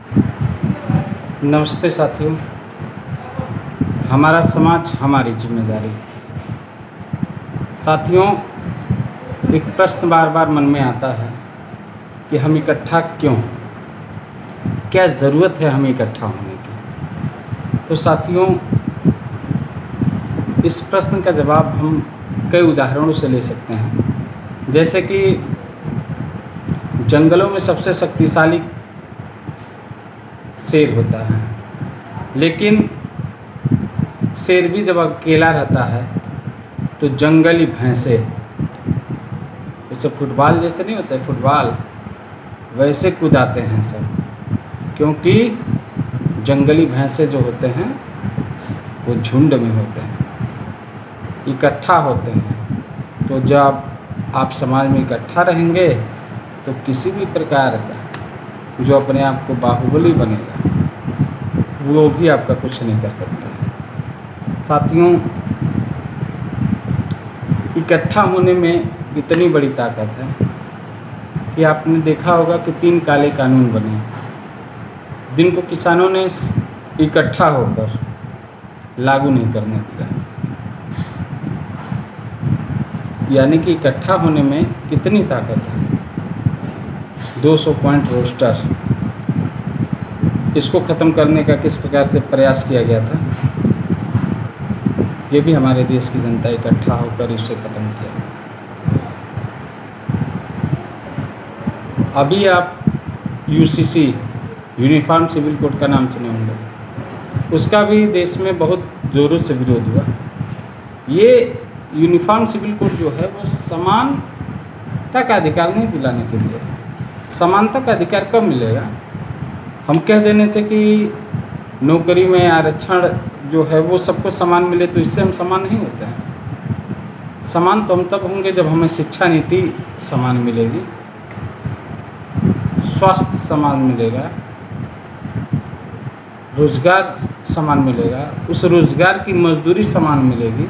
नमस्ते साथियों। हमारा समाज हमारी जिम्मेदारी। साथियों, एक प्रश्न बार बार मन में आता है कि हम इकट्ठा क्यों, क्या ज़रूरत है हमें इकट्ठा होने की। तो साथियों, इस प्रश्न का जवाब हम कई उदाहरणों से ले सकते हैं। जैसे कि जंगलों में सबसे शक्तिशाली शेर होता है, लेकिन शेर भी जब अकेला रहता है तो जंगली भैंसे, जैसे फुटबॉल जैसे नहीं होता है फुटबॉल, वैसे कूदाते हैं सब, क्योंकि जंगली भैंसे जो होते हैं वो झुंड में होते हैं, इकट्ठा होते हैं। तो जब आप समाज में इकट्ठा रहेंगे तो किसी भी प्रकार का जो अपने आप को बाहुबली बनेगा वो भी आपका कुछ नहीं कर सकता है। साथियों, इकट्ठा होने में इतनी बड़ी ताकत है कि आपने देखा होगा कि 3 काले कानून बने, जिनको किसानों ने इकट्ठा होकर लागू नहीं करने दिया। यानी कि इकट्ठा होने में कितनी ताकत है। 200 पॉइंट रोस्टर, इसको ख़त्म करने का किस प्रकार से प्रयास किया गया था, ये भी हमारे देश की जनता इकट्ठा होकर इसे ख़त्म किया। अभी आप यूसीसी, यूनिफॉर्म सिविल कोड का नाम सुने होंगे, उसका भी देश में बहुत ज़ोरों से विरोध हुआ। ये यूनिफॉर्म सिविल कोड जो है वो समानता का अधिकार नहीं दिलाने के लिए है। समानता का अधिकार कब मिलेगा? हम कह देने से कि नौकरी में आरक्षण जो है वो सबको समान मिले, तो इससे हम समान नहीं होते हैं। समान तो हम तब होंगे जब हमें शिक्षा नीति समान मिलेगी, स्वास्थ्य समान मिलेगा, रोजगार समान मिलेगा, उस रोजगार की मजदूरी समान मिलेगी,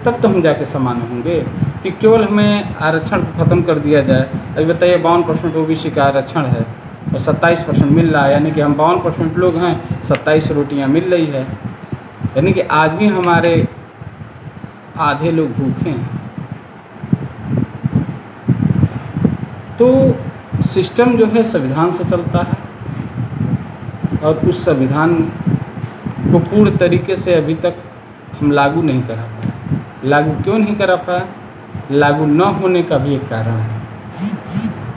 तब तो हम जाके समान होंगे। कि केवल हमें आरक्षण को ख़त्म कर दिया जाए। अभी बताइए 52% ओबीसी का आरक्षण है और 27% मिल रहा है, यानी कि हम 52% लोग हैं, 27 रोटियां मिल रही है, यानी कि आज भी हमारे आधे लोग भूखे हैं। तो सिस्टम जो है संविधान से चलता है और उस संविधान को पूर्ण तरीके से अभी तक हम लागू नहीं करा पाए। लागू क्यों नहीं करा पाए? लागू न होने का भी एक कारण है।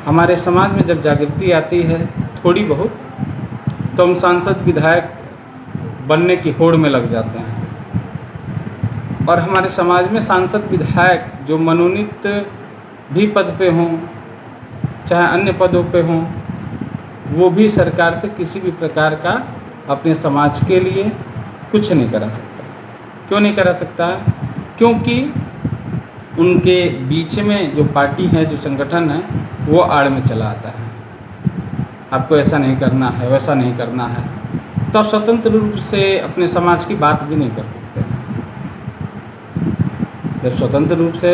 हमारे समाज में जब जागृति आती है थोड़ी बहुत, तो हम सांसद विधायक बनने की होड़ में लग जाते हैं। और हमारे समाज में सांसद विधायक जो मनोनीत भी पद पे हों, चाहे अन्य पदों पे हों, वो भी सरकार पे किसी भी प्रकार का अपने समाज के लिए कुछ नहीं करा सकता। क्यों नहीं करा सकता? क्योंकि उनके बीच में जो पार्टी है, जो संगठन है, वो आड़ में चला आता है। आपको ऐसा नहीं करना है, वैसा नहीं करना है, तो आप स्वतंत्र रूप से अपने समाज की बात भी नहीं कर सकते। जब स्वतंत्र रूप से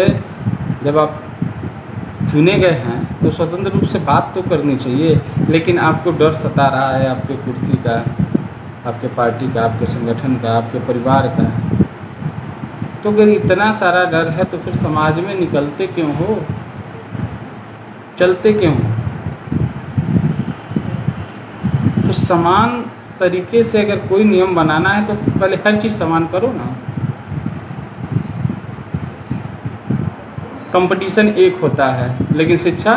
जब आप चुने गए हैं तो स्वतंत्र रूप से बात तो करनी चाहिए, लेकिन आपको डर सता रहा है आपके कुर्सी का, आपके पार्टी का, आपके संगठन का, आपके परिवार का। तो अगर इतना सारा डर है तो फिर समाज में निकलते क्यों हो, चलते क्यों हो? तो समान तरीके से अगर कोई नियम बनाना है तो पहले हर चीज़ समान करो ना। कंपटीशन एक होता है, लेकिन शिक्षा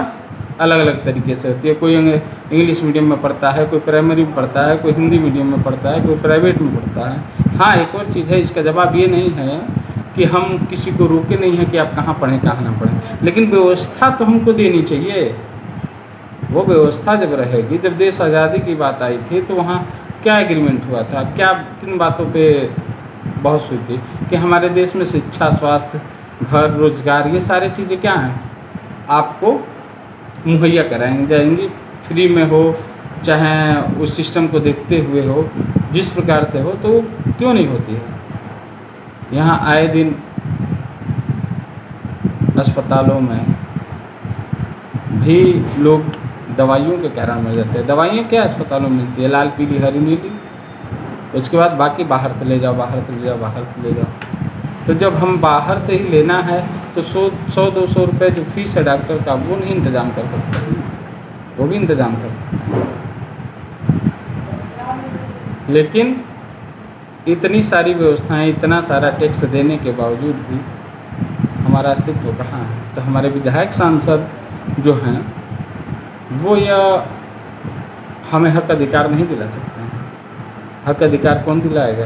अलग अलग तरीके से होती है। कोई इंग्लिश मीडियम में पढ़ता है, कोई प्राइमरी में पढ़ता है, कोई हिंदी मीडियम में पढ़ता है, कोई प्राइवेट में पढ़ता है। हाँ, एक और चीज़ है, इसका जवाब ये नहीं है कि हम किसी को रोके नहीं है कि आप कहाँ पढ़ें कहाँ ना पढ़ें, लेकिन व्यवस्था तो हमको देनी चाहिए। वो व्यवस्था जब रहेगी, जब देश आज़ादी की बात आई थी तो वहाँ क्या एग्रीमेंट हुआ था, क्या किन बातों पे बहस हुई थी कि हमारे देश में शिक्षा, स्वास्थ्य, घर, रोजगार, ये सारी चीज़ें क्या हैं, आपको मुहैया कराई जाएंगी, फ्री में हो, चाहे उस सिस्टम को देखते हुए हो, जिस प्रकार से हो, तो क्यों नहीं होती है। यहाँ आए दिन अस्पतालों में भी लोग दवाइयों के कारण मर जाते हैं। दवाइयाँ क्या अस्पतालों में मिलती है? लाल, पीली, हरी, नीली। उसके बाद बाकी बाहर से ले जाओ, बाहर से ले जाओ, बाहर से ले जाओ। तो जब हम बाहर से ही लेना है तो 100-200 रुपये जो फीस है डॉक्टर का, वो नहीं इंतज़ाम कर सकते, वो भी इंतज़ाम कर सकते हैं। लेकिन इतनी सारी व्यवस्थाएं, इतना सारा टैक्स देने के बावजूद भी हमारा अस्तित्व कहाँ है? तो हमारे विधायक सांसद जो हैं वो यह हमें हक अधिकार नहीं दिला सकते हैं। हक अधिकार कौन दिलाएगा?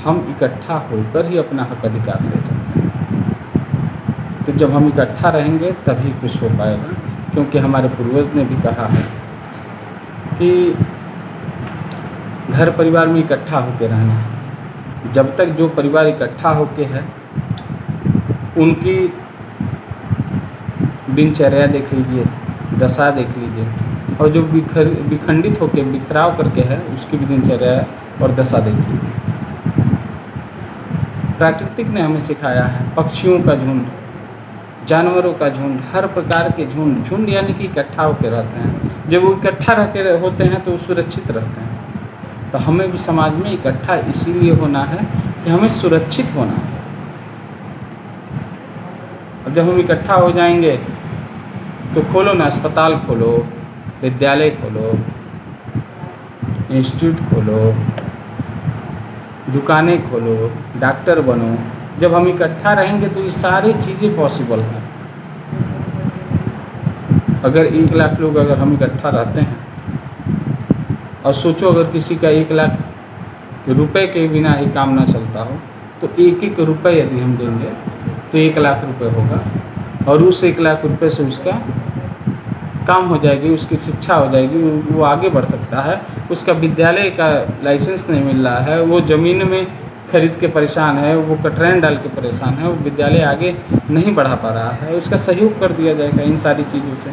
हम इकट्ठा होकर ही अपना हक अधिकार ले सकते हैं। तो जब हम इकट्ठा रहेंगे तभी कुछ हो पाएगा, क्योंकि हमारे पूर्वज ने भी कहा है कि घर परिवार में इकट्ठा होकर रहना है। जब तक जो परिवार इकट्ठा होकर है उनकी दिनचर्या देख लीजिए, दशा देख लीजिए, और जो विखंडित होकर बिखराव करके है उसकी भी दिनचर्या और दशा देख लीजिए। प्राकृतिक ने हमें सिखाया है, पक्षियों का झुंड, जानवरों का झुंड, हर प्रकार के झुंड, झुंड यानी कि इकट्ठा होकर रहते हैं। जब वो इकट्ठा रहकर होते हैं तो वो सुरक्षित रहते हैं। तो हमें भी समाज में इकट्ठा इसीलिए होना है कि हमें सुरक्षित होना है। अब जब हम इकट्ठा हो जाएंगे तो खोलो ना, अस्पताल खोलो, विद्यालय खोलो, इंस्टीट्यूट खोलो, दुकानें खोलो, डॉक्टर बनो। जब हम इकट्ठा रहेंगे तो ये सारी चीज़ें पॉसिबल हैं। अगर 1 लाख लोग अगर हम इकट्ठा रहते हैं, और सोचो अगर किसी का 1 लाख रुपए के बिना ही काम ना चलता हो, तो 1-1 रुपये यदि हम देंगे तो 1 लाख रुपए होगा, और उस 1 लाख रुपए से उसका काम हो जाएगी, उसकी शिक्षा हो जाएगी, वो आगे बढ़ सकता है। उसका विद्यालय का लाइसेंस नहीं मिल रहा है, वो ज़मीन में खरीद के परेशान है, वो कटरैन डाल के परेशान है, वो विद्यालय आगे नहीं बढ़ा पा रहा है, उसका सहयोग कर दिया जाएगा इन सारी चीज़ों से।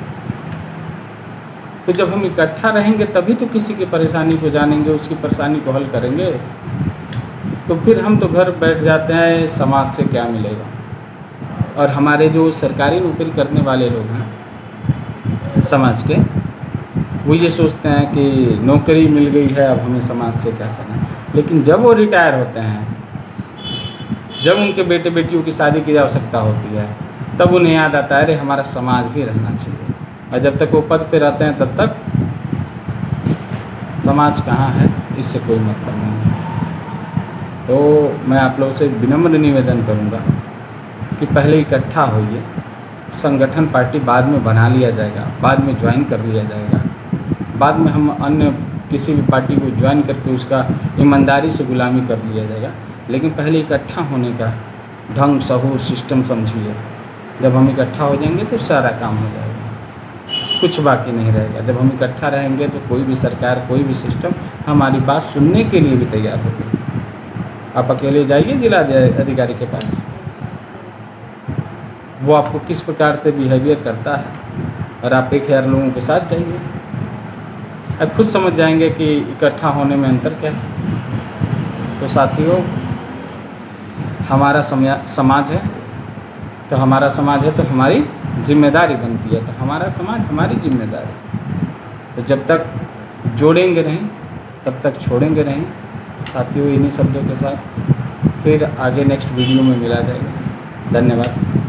तो जब हम इकट्ठा रहेंगे तभी तो किसी की परेशानी को जानेंगे, उसकी परेशानी को हल करेंगे। तो फिर हम तो घर बैठ जाते हैं, समाज से क्या मिलेगा। और हमारे जो सरकारी नौकरी करने वाले लोग हैं समाज के, वो ये सोचते हैं कि नौकरी मिल गई है, अब हमें समाज से क्या करना है। लेकिन जब वो रिटायर होते हैं, जब उनके बेटे बेटियों की शादी की आवश्यकता होती है, तब उन्हें याद आता है अरे हमारा समाज भी रहना चाहिए। और जब तक वो पद पे रहते हैं तब तक समाज कहाँ है, इससे कोई मतलब नहीं है। तो मैं आप लोगों से विनम्र निवेदन करूँगा कि पहले इकट्ठा होइए। संगठन पार्टी बाद में बना लिया जाएगा, बाद में ज्वाइन कर लिया जाएगा, बाद में हम अन्य किसी भी पार्टी को ज्वाइन करके उसका ईमानदारी से गुलामी कर लिया जाएगा। लेकिन पहले इकट्ठा होने का ढंग, सहूर, सिस्टम समझिए। जब हम इकट्ठा हो जाएंगे तो सारा काम हो जाएगा, कुछ बाकी नहीं रहेगा। जब हम इकट्ठा रहेंगे तो कोई भी सरकार, कोई भी सिस्टम हमारी बात सुनने के लिए भी तैयार होगी। आप अकेले जाइए जिला अधिकारी के पास, वो आपको किस प्रकार से बिहेवियर करता है, और आप 1000 लोगों के साथ जाइए, अब खुद समझ जाएंगे कि इकट्ठा होने में अंतर क्या है। तो साथियों, हमारा समाज है, तो हमारा समाज है तो हमारी जिम्मेदारी बनती है, तो हमारा समाज हमारी जिम्मेदारी। तो जब तक जोड़ेंगे नहीं तब तक छोड़ेंगे नहीं। साथियों, इन्हीं शब्दों के साथ फिर आगे नेक्स्ट वीडियो में मिला जाएगा। धन्यवाद।